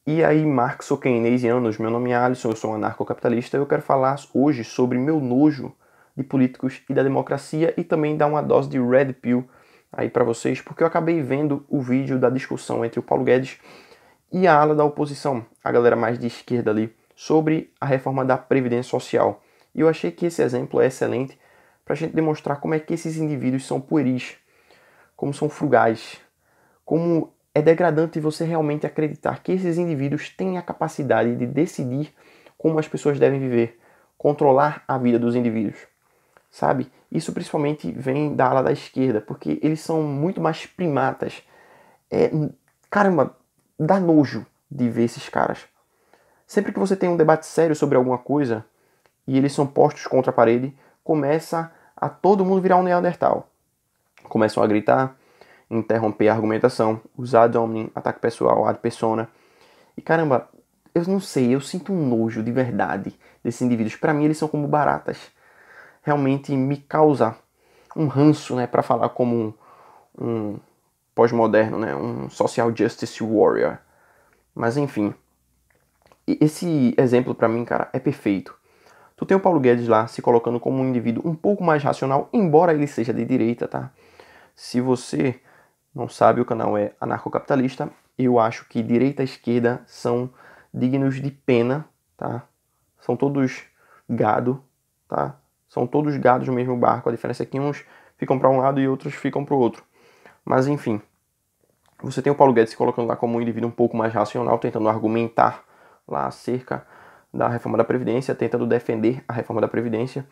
E aí, marxo-keynesianos, meu nome é Alisson, eu sou um anarcocapitalista e eu quero falar hoje sobre meu nojo de políticos e da democracia e também dar uma dose de Red Pill aí para vocês, porque eu acabei vendo o vídeo da discussão entre o Paulo Guedes e a ala da oposição, a galera mais de esquerda ali, sobre a reforma da Previdência Social. E eu achei que esse exemplo é excelente para a gente demonstrar como é que esses indivíduos são pueris, como são frugais, como é degradante você realmente acreditar que esses indivíduos têm a capacidade de decidir como as pessoas devem viver, controlar a vida dos indivíduos, sabe? Isso principalmente vem da ala da esquerda, porque eles são muito mais primatas. É, caramba, dá nojo de ver esses caras. Sempre que você tem um debate sério sobre alguma coisa e eles são postos contra a parede, começa a todo mundo virar um Neandertal. Começam a gritar, interromper a argumentação, usar ad hominem, ataque pessoal, ad persona. E caramba, eu não sei, eu sinto um nojo de verdade desses indivíduos. Para mim eles são como baratas. Realmente me causa um ranço, né, para falar como um pós-moderno, né, um social justice warrior. Mas enfim, esse exemplo para mim, cara, é perfeito. Tu tem o Paulo Guedes lá se colocando como um indivíduo um pouco mais racional, embora ele seja de direita, tá? Se você não sabe, o canal é anarcocapitalista. Eu acho que direita e esquerda são dignos de pena, tá? São todos gado, tá? São todos gados no mesmo barco. A diferença é que uns ficam para um lado e outros ficam para o outro. Mas enfim, você tem o Paulo Guedes se colocando lá como um indivíduo um pouco mais racional, tentando argumentar lá acerca da reforma da Previdência, tentando defender a reforma da Previdência.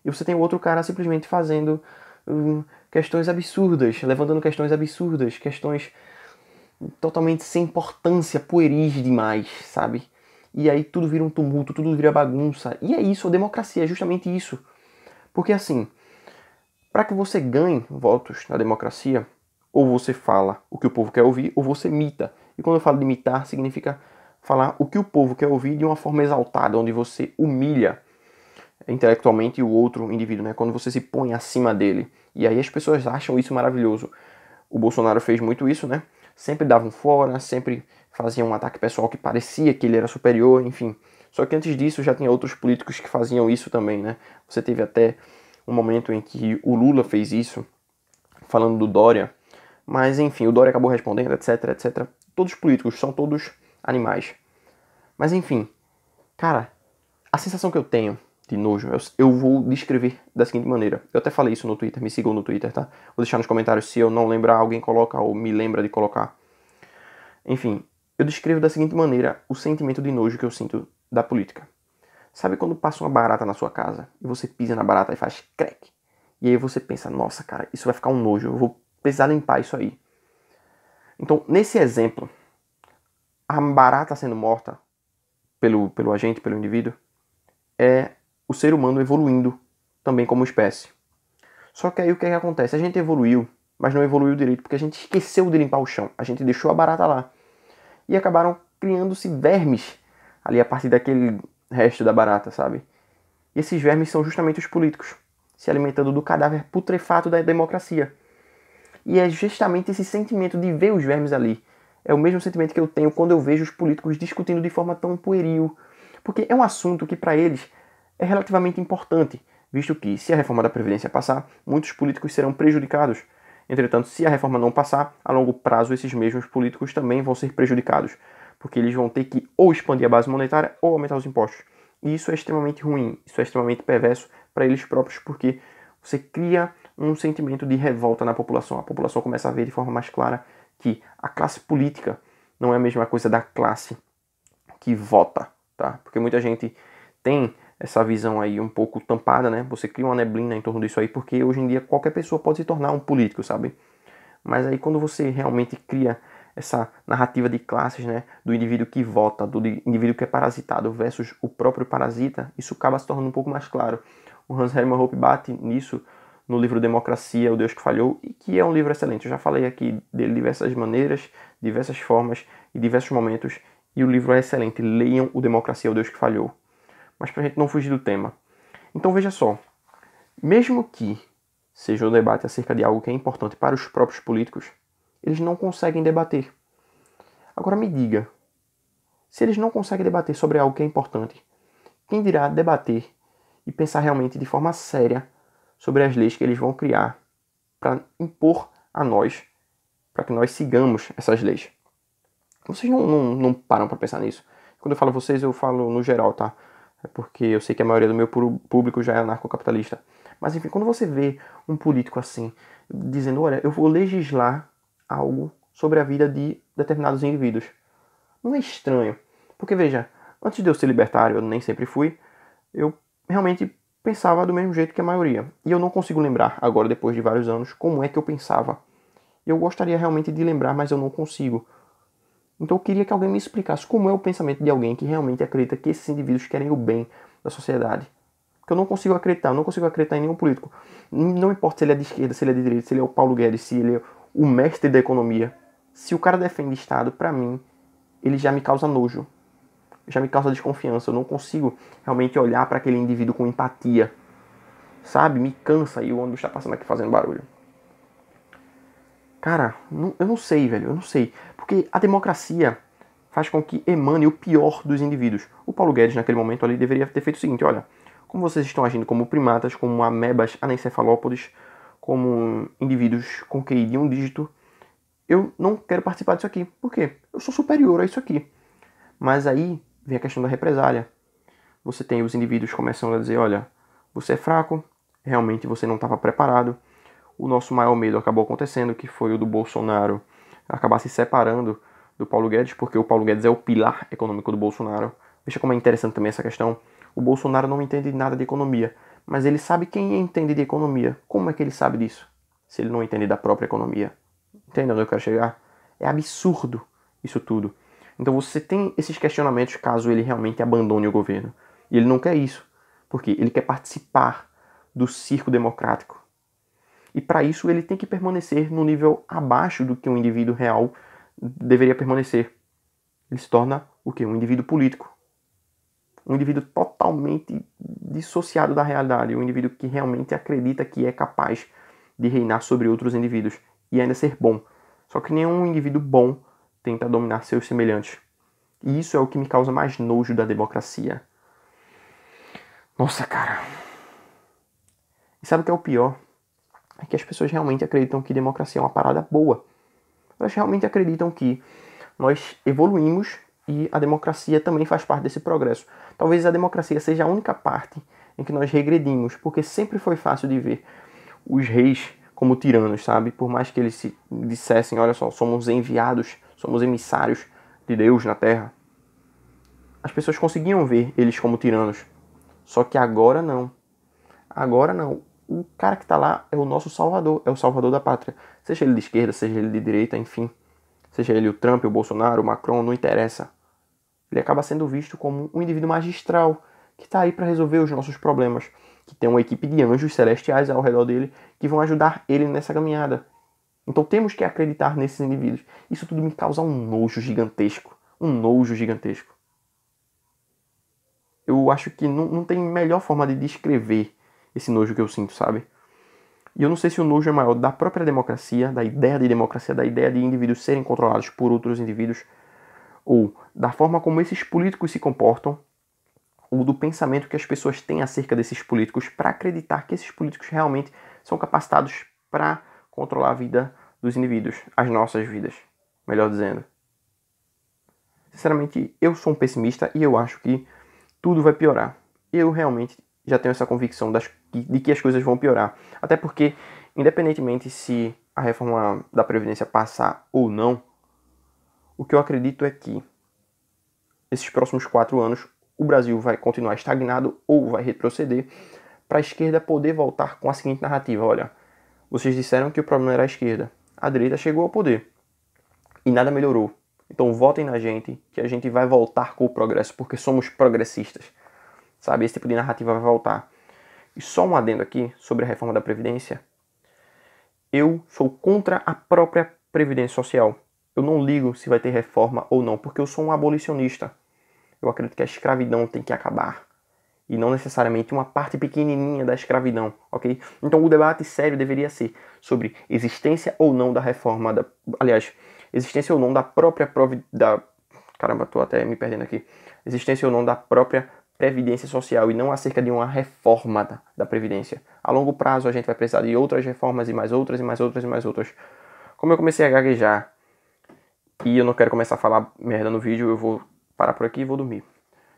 E você tem o outro cara simplesmente fazendo questões absurdas, levantando questões absurdas, questões totalmente sem importância, pueris demais, sabe? E aí tudo vira um tumulto, tudo vira bagunça. E é isso, a democracia é justamente isso. Porque assim, para que você ganhe votos na democracia, ou você fala o que o povo quer ouvir, ou você imita. E quando eu falo de imitar, significa falar o que o povo quer ouvir de uma forma exaltada, onde você humilha intelectualmente o outro indivíduo, né? Quando você se põe acima dele. E aí as pessoas acham isso maravilhoso. O Bolsonaro fez muito isso, né? Sempre dava um fora, sempre fazia um ataque pessoal que parecia que ele era superior, enfim. Só que antes disso já tinha outros políticos que faziam isso também, né? Você teve até um momento em que o Lula fez isso, falando do Dória. Mas enfim, o Dória acabou respondendo, etc, etc. Todos os políticos são todos animais. Mas enfim, cara, a sensação que eu tenho de nojo, eu vou descrever da seguinte maneira. Eu até falei isso no Twitter, me sigam no Twitter, tá? Vou deixar nos comentários se eu não lembrar, alguém coloca ou me lembra de colocar. Enfim, eu descrevo da seguinte maneira o sentimento de nojo que eu sinto da política. Sabe quando passa uma barata na sua casa e você pisa na barata e faz crack? E aí você pensa, nossa cara, isso vai ficar um nojo, eu vou precisar limpar isso aí. Então, nesse exemplo, a barata sendo morta pelo agente, pelo indivíduo, é o ser humano evoluindo também como espécie. Só que aí o que é que acontece? A gente evoluiu, mas não evoluiu direito porque a gente esqueceu de limpar o chão. A gente deixou a barata lá. E acabaram criando-se vermes ali a partir daquele resto da barata, sabe? E esses vermes são justamente os políticos, se alimentando do cadáver putrefato da democracia. E é justamente esse sentimento de ver os vermes ali. É o mesmo sentimento que eu tenho quando eu vejo os políticos discutindo de forma tão pueril. Porque é um assunto que para eles é relativamente importante, visto que se a reforma da Previdência passar, muitos políticos serão prejudicados. Entretanto, se a reforma não passar, a longo prazo esses mesmos políticos também vão ser prejudicados, porque eles vão ter que ou expandir a base monetária ou aumentar os impostos. E isso é extremamente ruim, isso é extremamente perverso para eles próprios, porque você cria um sentimento de revolta na população. A população começa a ver de forma mais clara que a classe política não é a mesma coisa da classe que vota, tá? Porque muita gente tem essa visão aí um pouco tampada, né? Você cria uma neblina em torno disso aí, porque hoje em dia qualquer pessoa pode se tornar um político, sabe? Mas aí quando você realmente cria essa narrativa de classes, né, do indivíduo que vota, do indivíduo que é parasitado versus o próprio parasita, isso acaba se tornando um pouco mais claro. O Hans Hermann Hoppe bate nisso no livro Democracia, o Deus que Falhou, e que é um livro excelente. Eu já falei aqui dele de diversas maneiras, diversas formas e diversos momentos, e o livro é excelente. Leiam o Democracia, o Deus que Falhou. Mas pra gente não fugir do tema. Então veja só, mesmo que seja um debate acerca de algo que é importante para os próprios políticos, eles não conseguem debater. Agora me diga, Se eles não conseguem debater sobre algo que é importante, quem dirá debater e pensar realmente de forma séria sobre as leis que eles vão criar para impor a nós, para que nós sigamos essas leis? Vocês não param para pensar nisso. Quando eu falo vocês, eu falo no geral, tá? É porque eu sei que a maioria do meu público já é anarcocapitalista. Mas enfim, quando você vê um político assim, dizendo, olha, eu vou legislar algo sobre a vida de determinados indivíduos, não é estranho? Porque veja, antes de eu ser libertário, eu nem sempre fui, eu realmente pensava do mesmo jeito que a maioria. E eu não consigo lembrar, agora depois de vários anos, como é que eu pensava. Eu gostaria realmente de lembrar, mas eu não consigo. Então eu queria que alguém me explicasse como é o pensamento de alguém que realmente acredita que esses indivíduos querem o bem da sociedade. Porque eu não consigo acreditar, eu não consigo acreditar em nenhum político. Não importa se ele é de esquerda, se ele é de direita, se ele é o Paulo Guedes, se ele é o mestre da economia. Se o cara defende Estado, pra mim, ele já me causa nojo. Já me causa desconfiança. Eu não consigo realmente olhar para aquele indivíduo com empatia. Sabe? Me cansa e o ônibus está passando aqui fazendo barulho. Cara, eu não sei, velho, eu não sei. Porque a democracia faz com que emane o pior dos indivíduos. O Paulo Guedes, naquele momento ali, deveria ter feito o seguinte, olha, como vocês estão agindo como primatas, como amebas anencefalópodes, como indivíduos com QI de um dígito, eu não quero participar disso aqui. Por quê? Eu sou superior a isso aqui. Mas aí vem a questão da represália. Você tem os indivíduos começando a dizer, olha, você é fraco, realmente você não estava preparado. O nosso maior medo acabou acontecendo, que foi o do Bolsonaro acabar se separando do Paulo Guedes, porque o Paulo Guedes é o pilar econômico do Bolsonaro. Veja como é interessante também essa questão. O Bolsonaro não entende nada de economia, mas ele sabe quem entende de economia. Como é que ele sabe disso? Se ele não entende da própria economia. Entende onde eu quero chegar? É absurdo isso tudo. Então você tem esses questionamentos caso ele realmente abandone o governo. E ele não quer isso, porque ele quer participar do circo democrático. E para isso ele tem que permanecer no nível abaixo do que um indivíduo real deveria permanecer. Ele se torna o quê? Um indivíduo político. Um indivíduo totalmente dissociado da realidade. Um indivíduo que realmente acredita que é capaz de reinar sobre outros indivíduos e ainda ser bom. Só que nenhum indivíduo bom tenta dominar seus semelhantes. E isso é o que me causa mais nojo da democracia. Nossa, cara. E sabe o que é o pior? É que as pessoas realmente acreditam que democracia é uma parada boa. Elas realmente acreditam que nós evoluímos e a democracia também faz parte desse progresso. Talvez a democracia seja a única parte em que nós regredimos, porque sempre foi fácil de ver os reis como tiranos, sabe? Por mais que eles se dissessem, olha só, somos enviados, somos emissários de Deus na Terra. As pessoas conseguiam ver eles como tiranos. Só que agora não. Agora não. O cara que está lá é o nosso salvador, é o salvador da pátria. Seja ele de esquerda, seja ele de direita, enfim. Seja ele o Trump, o Bolsonaro, o Macron, não interessa. Ele acaba sendo visto como um indivíduo magistral, que está aí para resolver os nossos problemas. Que tem uma equipe de anjos celestiais ao redor dele, que vão ajudar ele nessa caminhada. Então temos que acreditar nesses indivíduos. Isso tudo me causa um nojo gigantesco. Um nojo gigantesco. Eu acho que não tem melhor forma de descrever esse nojo que eu sinto, sabe? E eu não sei se o nojo é maior da própria democracia, da ideia de democracia, da ideia de indivíduos serem controlados por outros indivíduos, ou da forma como esses políticos se comportam, ou do pensamento que as pessoas têm acerca desses políticos para acreditar que esses políticos realmente são capacitados para controlar a vida dos indivíduos, as nossas vidas, melhor dizendo. Sinceramente, eu sou um pessimista e eu acho que tudo vai piorar. Eu realmente já tenho essa convicção de que as coisas vão piorar. Até porque, independentemente se a reforma da Previdência passar ou não, o que eu acredito é que esses próximos 4 anos o Brasil vai continuar estagnado ou vai retroceder para a esquerda poder voltar com a seguinte narrativa. Olha, vocês disseram que o problema era a esquerda. A direita chegou ao poder e nada melhorou. Então votem na gente que a gente vai voltar com o progresso porque somos progressistas. Sabe, esse tipo de narrativa vai voltar. E só um adendo aqui sobre a reforma da Previdência. Eu sou contra a própria Previdência Social. Eu não ligo se vai ter reforma ou não, porque eu sou um abolicionista. Eu acredito que a escravidão tem que acabar. E não necessariamente uma parte pequenininha da escravidão, ok? Então o debate sério deveria ser sobre existência ou não da reforma, existência ou não da própria Caramba, tô até me perdendo aqui. Existência ou não da própria Previdência Social e não acerca de uma reforma da Previdência. A longo prazo a gente vai precisar de outras reformas e mais outras e mais outras e mais outras. Como eu comecei a gaguejar e eu não quero começar a falar merda no vídeo, eu vou parar por aqui e vou dormir.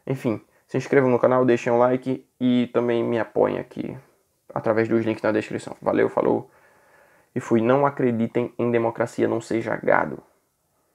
Enfim, se inscrevam no canal, deixem um like e também me apoiem aqui através dos links na descrição. Valeu, falou e fui. Não acreditem em democracia, não seja gado.